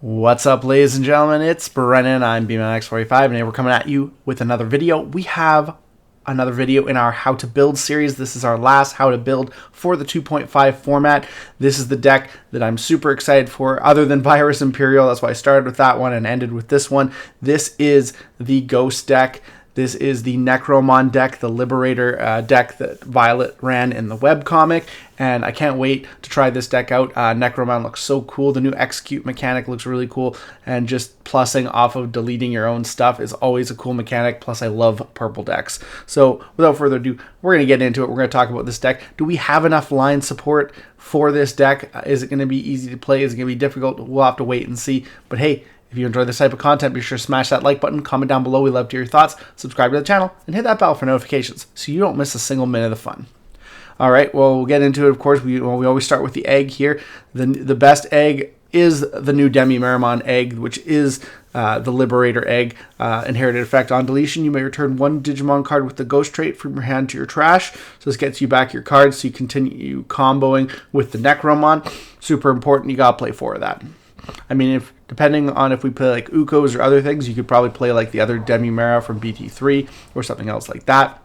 What's up, ladies and gentlemen? It's Brennan. I'm BMX45, and today we're coming at you with another video. We have another video in our How to Build series. This is our last How to Build for the 2.5 format. This is the deck that I'm super excited for, other than Virus Imperial. That's why I started with that one and ended with this one. This is the Ghost deck. This is the Necromon deck, the Liberator deck that Violet ran in the webcomic, and I can't wait to try this deck out. Necromon looks so cool. The new execute mechanic looks really cool, and just plussing off of deleting your own stuff is always a cool mechanic. Plus, I love purple decks. So without further ado, we're going to get into it. We're going to talk about this deck. Do we have enough line support for this deck? Is it going to be easy to play? Is it going to be difficult? We'll have to wait and see. But hey, if you enjoy this type of content, be sure to smash that like button, comment down below. We love to hear your thoughts. Subscribe to the channel and hit that bell for notifications so you don't miss a single minute of the fun. All right, well, we'll get into it. Of course, we always start with the egg here. The best egg is the new Necromon egg, which is the Liberator egg. Inherited effect on deletion. You may return one Digimon card with the ghost trait from your hand to your trash. So this gets you back your cards so you continue comboing with the Necromon. Super important. You got to play 4 of that. I mean, depending on if we play like Ukos or other things, you could probably play like the other Demimera from BT3 or something else like that.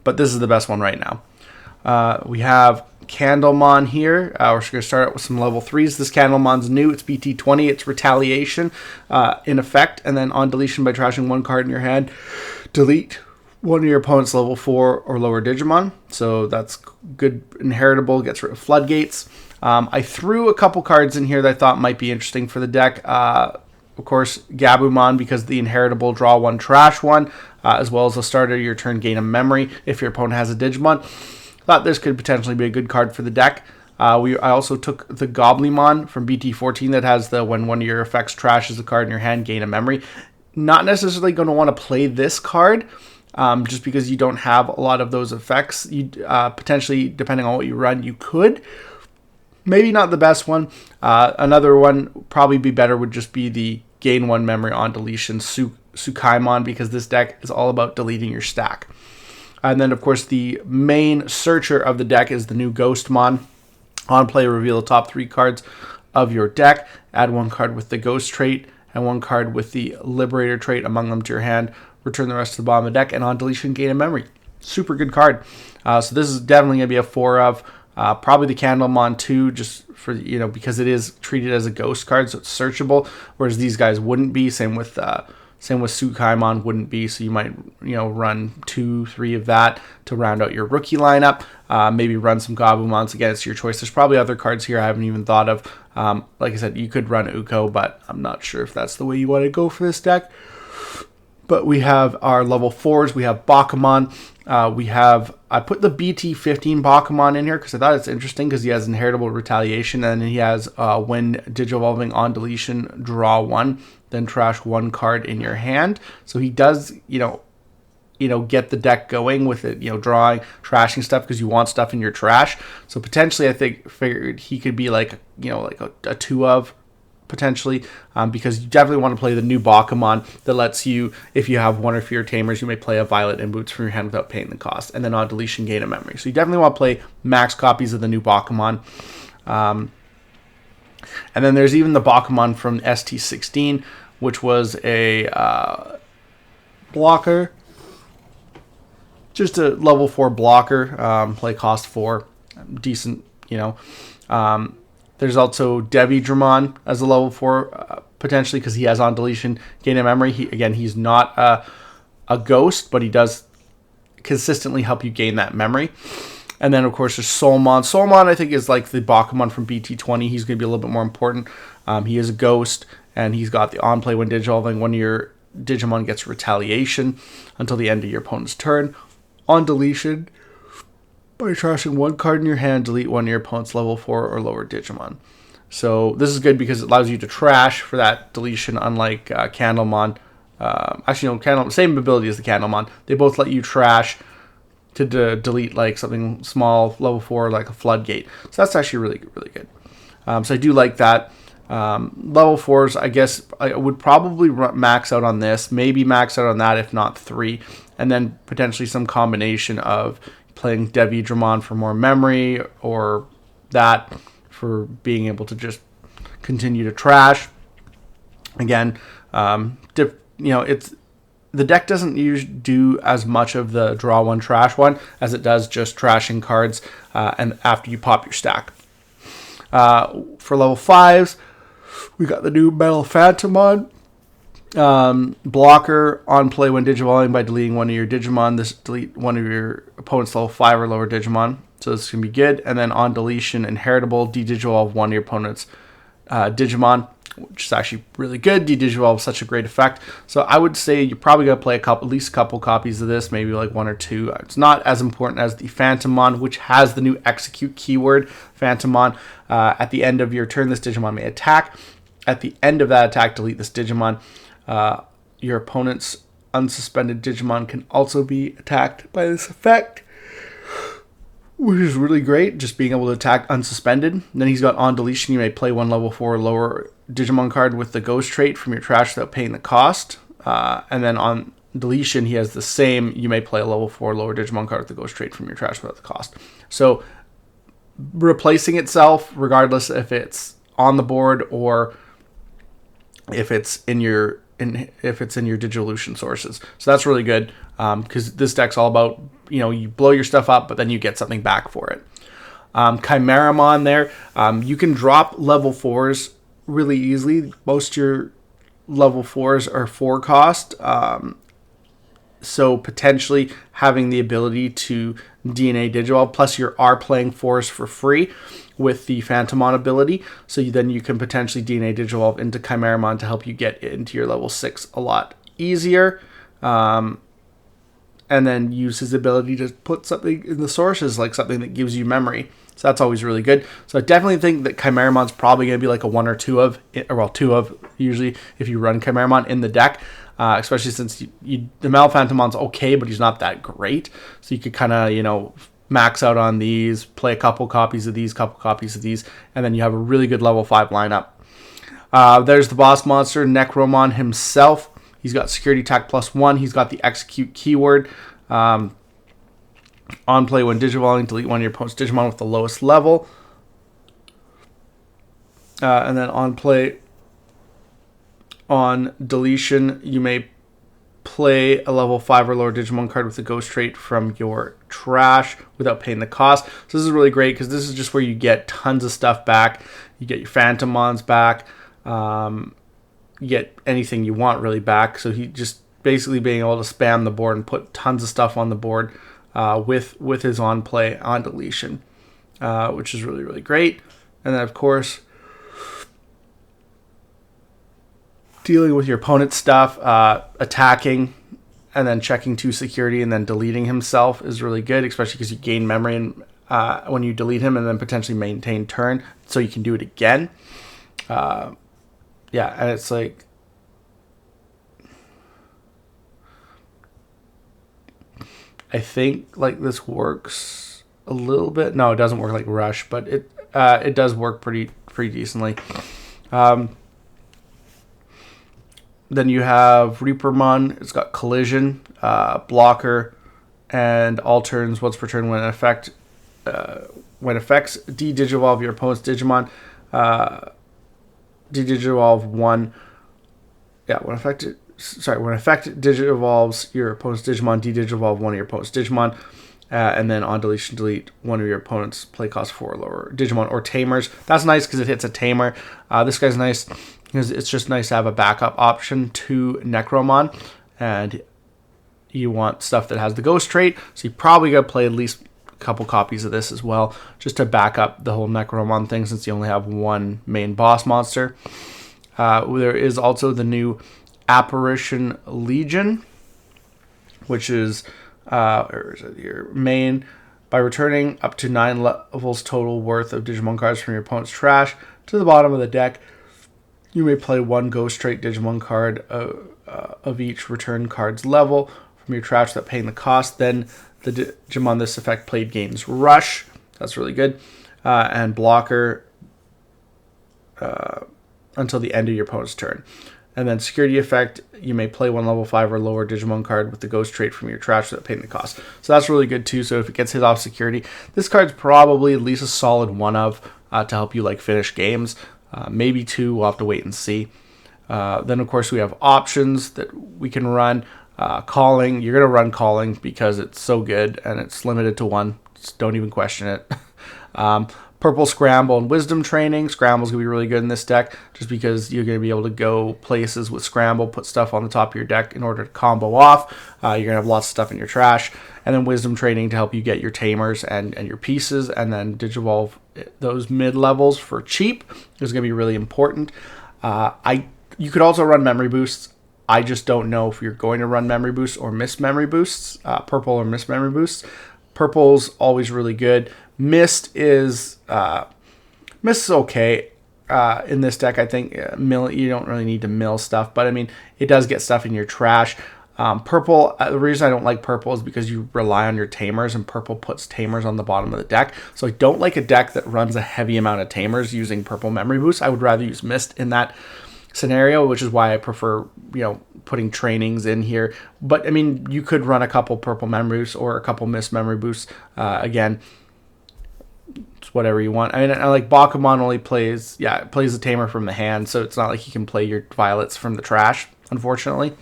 But this is the best one right now. We have Candlemon here. We're just going to start out with some level 3s. This Candlemon's new. It's BT20. It's Retaliation in effect. And then on deletion, by trashing one card in your hand, delete one of your opponent's level 4 or lower Digimon. So that's good. Inheritable. Gets rid of floodgates. I threw a couple cards in here that I thought might be interesting for the deck. Of course, Gabumon, because the inheritable, draw one, trash one, as well as the start of your turn, gain a memory if your opponent has a Digimon. Thought this could potentially be a good card for the deck. I also took the Goblimon from BT14 that has the when one of your effects trashes a card in your hand, gain a memory. Not necessarily going to want to play this card, just because you don't have a lot of those effects. You potentially, depending on what you run, you could. Maybe not the best one. Another one probably be better would just be the gain 1 memory on deletion Tsukaimon, because this deck is all about deleting your stack. And then, of course, the main searcher of the deck is the new Ghostmon. On play, reveal the top 3 cards of your deck. Add 1 card with the Ghost trait and 1 card with the Liberator trait among them to your hand. Return the rest to the bottom of the deck, and on deletion, gain a memory. Super good card. So this is definitely going to be a 4 of. Probably the Candlemon 2, just for, because it is treated as a ghost card, so it's searchable, whereas these guys wouldn't be. Same with Tsukaimon wouldn't be, so you might run 2-3 of that to round out your rookie lineup. Maybe run some Gabumons. Again, it's your choice. There's probably other cards here I haven't even thought of. Like I said, you could run Uko, but I'm not sure if that's the way you want to go for this deck. But we have our level 4s. We have Bakumon. I put the BT15 Bakumon in here because I thought it's interesting because he has inheritable retaliation, and he has when Digivolving on deletion, draw 1, then trash 1 card in your hand. So he does, get the deck going with it, drawing, trashing stuff because you want stuff in your trash. So potentially, I figured he could be like a 2 of. Potentially, because you definitely want to play the new Bakumon that lets you, if you have 1 or fewer tamers, you may play a Violet Inboots from your hand without paying the cost, and then on deletion, gain a memory. So you definitely want to play max copies of the new Bakumon. And then there's even the Bakumon from ST16, which was a blocker, just a level 4 blocker, play cost 4, decent, There's also Deletion as a level 4, potentially, because he has on deletion, gain a memory. He's not a ghost, but he does consistently help you gain that memory. And then, of course, there's Soulmon. Soulmon, I think, is like the Bakumon from BT20. He's going to be a little bit more important. He is a ghost, and he's got the on-play when Digivolving. One of your Digimon gets retaliation until the end of your opponent's turn. On deletion, by trashing 1 card in your hand, delete 1 of your opponent's level 4 or lower Digimon. So this is good because it allows you to trash for that deletion, unlike Candlemon. Same ability as the Candlemon. They both let you trash to delete like something small, level 4, like a floodgate. So that's actually really, really good. So I do like that. Level 4s, I guess I would probably max out on this. Maybe max out on that, if not 3. And then potentially some combination of playing De-Digivolve for more memory, or that for being able to just continue to trash. Again, it's the deck doesn't usually do as much of the draw one, trash one as it does just trashing cards and after you pop your stack. For level 5s, we got the new Metal Phantomon. Blocker on play when Digivolving by deleting one of your Digimon. This delete one of your opponent's level 5 or lower Digimon. So this can be good. And then on deletion, inheritable, De-Digivolve one of your opponent's Digimon, which is actually really good. De-Digivolve is such a great effect. So I would say you're probably going to play at least a couple copies of this, maybe like 1 or 2. It's not as important as the Phantomon, which has the new execute keyword. Phantomon, at the end of your turn, this Digimon may attack. At the end of that attack, delete this Digimon. Your opponent's unsuspended Digimon can also be attacked by this effect, which is really great, just being able to attack unsuspended. And then he's got on deletion, you may play one level 4 lower Digimon card with the ghost trait from your trash without paying the cost. And then on deletion, he has the same, you may play a level 4 lower Digimon card with the ghost trait from your trash without the cost. So replacing itself, regardless if it's on the board or if it's in your Digivolution sources. So that's really good, because this deck's all about, you blow your stuff up, but then you get something back for it. Chimeramon there, you can drop level 4s really easily. Most of your level 4s are 4 cost, so potentially having the ability to DNA Digivolve, plus you are playing 4s for free with the Phantomon ability, so then you can potentially DNA Digivolve into Chimeramon to help you get into your level 6 a lot easier, and then use his ability to put something in the sources, like something that gives you memory. So that's always really good. So I definitely think that Chimeramon's probably going to be like a 1 or 2 of, or well, 2 of usually if you run Chimeramon in the deck, especially since the Metal Phantomon's okay, but he's not that great. So you could kind of, max out on these, play a couple copies of these, and then you have a really good level 5 lineup. There's the boss monster, Necromon himself. He's got security attack +1. He's got the execute keyword. On play when Digivolving, delete one of your opponent's Digimon with the lowest level. And then on play, on deletion, you may play a level 5 or lower Digimon card with the ghost trait from your trash without paying the cost. So this is really great, because this is just where you get tons of stuff back. You get your Phantomons back. You get anything you want really back. So he just basically being able to spam the board and put tons of stuff on the board with his on play on deletion, which is really, really great. And then of course, dealing with your opponent's stuff, attacking, and then checking 2 security and then deleting himself is really good, especially because you gain memory and when you delete him, and then potentially maintain turn, so you can do it again. And it's like, I think like this works a little bit. No, it doesn't work like Rush, but it does work pretty decently. Then you have Reapermon. It's got collision, blocker, and all turns once per turn when effects De-Digivolve your opponent's Digimon. De-Digivolve one. Yeah, when effect Digivolves your opponent's Digimon, De-Digivolve one of your opponent's Digimon. And then on deletion, delete one of your opponent's play cost 4 or lower Digimon or Tamers. That's nice because it hits a Tamer. This guy's nice because it's just nice to have a backup option to Necromon. And you want stuff that has the ghost trait. So you probably got to play at least a couple copies of this as well, just to back up the whole Necromon thing, since you only have one main boss monster. There is also the new Apparition Legion, which is your main. By returning up to 9 levels total worth of Digimon cards from your opponent's trash to the bottom of the deck, you may play 1 ghost trait Digimon card of each return card's level from your trash without paying the cost. Then the Digimon this effect played gains Rush. That's really good. And blocker until the end of your opponent's turn. And then security effect, you may play 1 level 5 or lower Digimon card with the ghost trait from your trash without paying the cost. So that's really good too. So if it gets hit off security, this card's probably at least a solid 1 of to help you like finish games. maybe 2. We'll have to wait and see. Then, of course, we have options that we can run. Calling, you're going to run calling because it's so good and it's limited to 1. Just don't even question it. Purple Scramble and Wisdom Training. Scramble's going to be really good in this deck just because you're going to be able to go places with Scramble, put stuff on the top of your deck in order to combo off. You're going to have lots of stuff in your trash. And then Wisdom Training to help you get your tamers and your pieces, and then Digivolve those mid-levels for cheap is going to be really important. You could also run Memory Boosts. I just don't know if you're going to run Memory Boosts or miss Memory Boosts, Purple or miss Memory Boosts. Purple's always really good. Mist is okay in this deck. I think you don't really need to mill stuff, but I mean, it does get stuff in your trash. Purple, the reason I don't like purple is because you rely on your tamers, and purple puts tamers on the bottom of the deck. So I don't like a deck that runs a heavy amount of tamers using purple Memory Boost. I would rather use Mist in that scenario, which is why I prefer, putting trainings in here. But I mean, you could run a couple purple Memory Boosts or a couple Mist Memory Boosts. Again, it's whatever you want. I mean, I like Bakuman only plays the tamer from the hand, so it's not like you can play your Violets from the trash, unfortunately.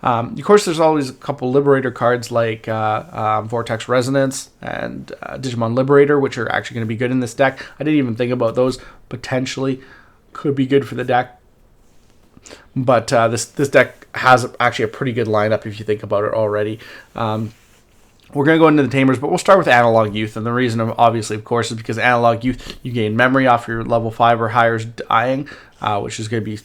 Of course, there's always a couple Liberator cards like Vortex Resonance and Digimon Liberator, which are actually going to be good in this deck. I didn't even think about those. Potentially could be good for the deck. But this deck has actually a pretty good lineup if you think about it already. We're going to go into the tamers, but we'll start with Analog Youth. And the reason, obviously, of course, is because Analog Youth, you gain memory off your level 5 or higher's dying, which is going to be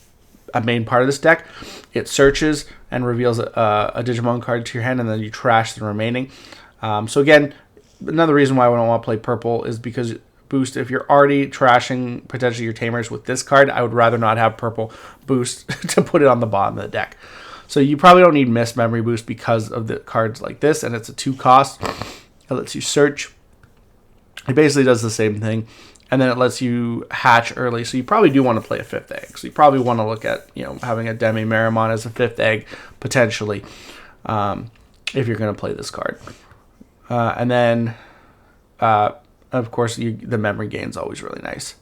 a main part of this deck. It searches and reveals a Digimon card to your hand, and then you trash the remaining. So again, another reason why I don't want to play purple is because boost, if you're already trashing potentially your tamers with this card, I would rather not have purple boost to put it on the bottom of the deck. So you probably don't need Mist Memory Boost because of the cards like this, and it's a 2 cost. It lets you search. It basically does the same thing. And then it lets you hatch early. So you probably do want to play a 5th egg. So you probably want to look at, having a Demi Meramon as a 5th egg, potentially, if you're going to play this card. And then, of course, the memory gain is always really nice.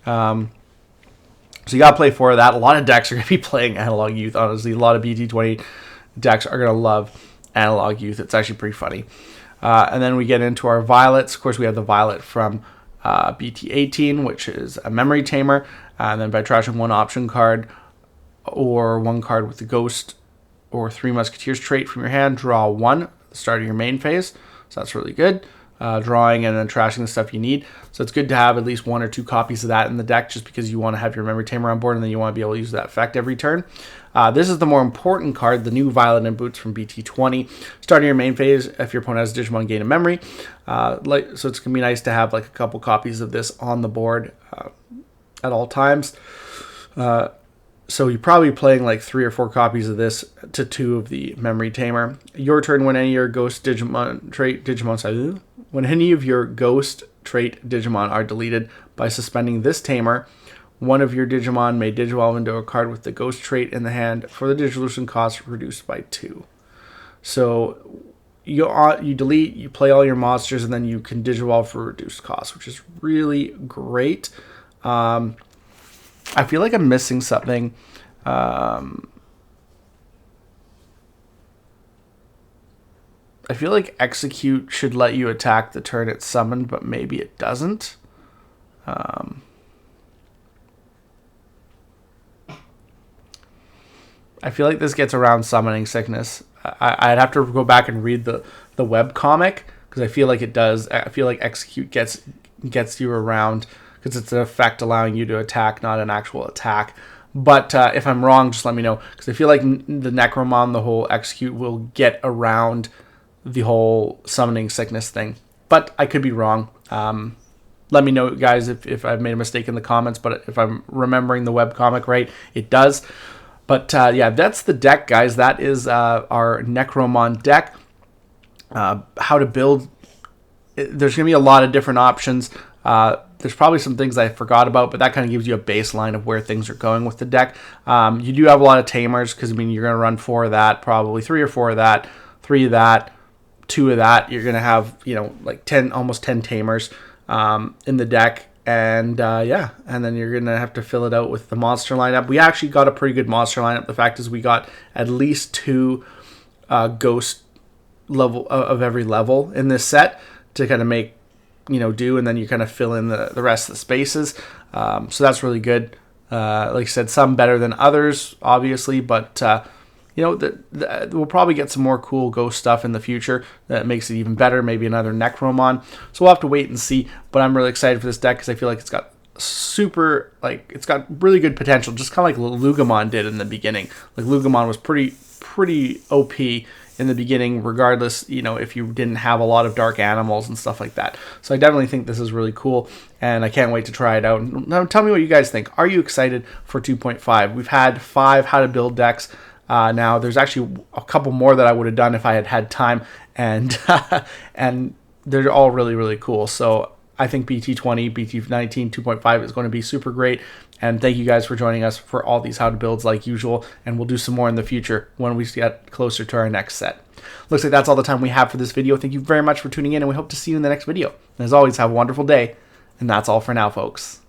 So you got to play 4 of that. A lot of decks are going to be playing Analog Youth, honestly. A lot of BT20 decks are going to love Analog Youth. It's actually pretty funny. And then we get into our Violets. Of course, we have the Violet from BT18, which is a memory tamer. And then by trashing 1 option card or 1 card with the Ghost or 3 Musketeers trait from your hand, draw 1 at the start of your main phase. So that's really good. Drawing and then trashing the stuff you need. So it's good to have at least 1 or 2 copies of that in the deck just because you want to have your memory tamer on board and then you want to be able to use that effect every turn. This is the more important card, the new Violet Inboots from BT20. Starting your main phase, if your opponent has Digimon, gain a memory. So it's going to be nice to have like a couple copies of this on the board at all times. So you're probably playing like 3 or 4 copies of this to 2 of the memory tamer. Your turn, when any of your Ghost Digimon trait Digimon when any of your Ghost trait Digimon are deleted by suspending this tamer, one of your Digimon may Digivolve into a card with the Ghost trait in the hand for the Dissolution cost reduced by 2. So you delete, you play all your monsters, and then you can Digivolve for reduced cost, which is really great. I feel like I'm missing something. I feel like Execute should let you attack the turn it's summoned, but maybe it doesn't. I feel like this gets around Summoning Sickness. I'd have to go back and read the webcomic because I feel like it does. I feel like Execute gets you around because it's an effect allowing you to attack, not an actual attack. But if I'm wrong, just let me know because I feel like the Necromon, the whole Execute, will get around the whole Summoning Sickness thing. But I could be wrong. Let me know, guys, if I've made a mistake in the comments. But if I'm remembering the webcomic right, it does. But yeah, that's the deck, guys. That is our Necromon deck. How to build. There's going to be a lot of different options. There's probably some things I forgot about, but that kind of gives you a baseline of where things are going with the deck. You do have a lot of tamers because, I mean, you're going to run 4 of that, probably 3 or 4 of that, 3 of that, 2 of that. You're going to have, like almost 10 tamers in the deck. And yeah, and then you're gonna have to fill it out with the monster lineup. We actually got a pretty good monster lineup. The fact is, we got at least 2 ghost level of every level in this set to kind of make, you know, do, and then you kind of fill in the rest of the spaces. So that's really good. Like I said, some better than others, obviously, but you know, we'll probably get some more cool ghost stuff in the future that makes it even better. Maybe another Necromon. So we'll have to wait and see. But I'm really excited for this deck because I feel like it's got it's got really good potential, just kind of like Lugamon did in the beginning. Like Lugamon was pretty OP in the beginning, regardless, you know, if you didn't have a lot of dark animals and stuff like that. So I definitely think this is really cool, and I can't wait to try it out. Now tell me what you guys think. Are you excited for 2.5? We've had 5 how to build decks. Now there's actually a couple more that I would have done if I had had time, and and they're all really cool. So I think BT20, BT19, 2.5 is going to be super great. And thank you guys for joining us for all these how to builds like usual. And we'll do some more in the future when we get closer to our next set. Looks like that's all the time we have for this video. Thank you very much for tuning in, and we hope to see you in the next video. And as always, have a wonderful day. And that's all for now, folks.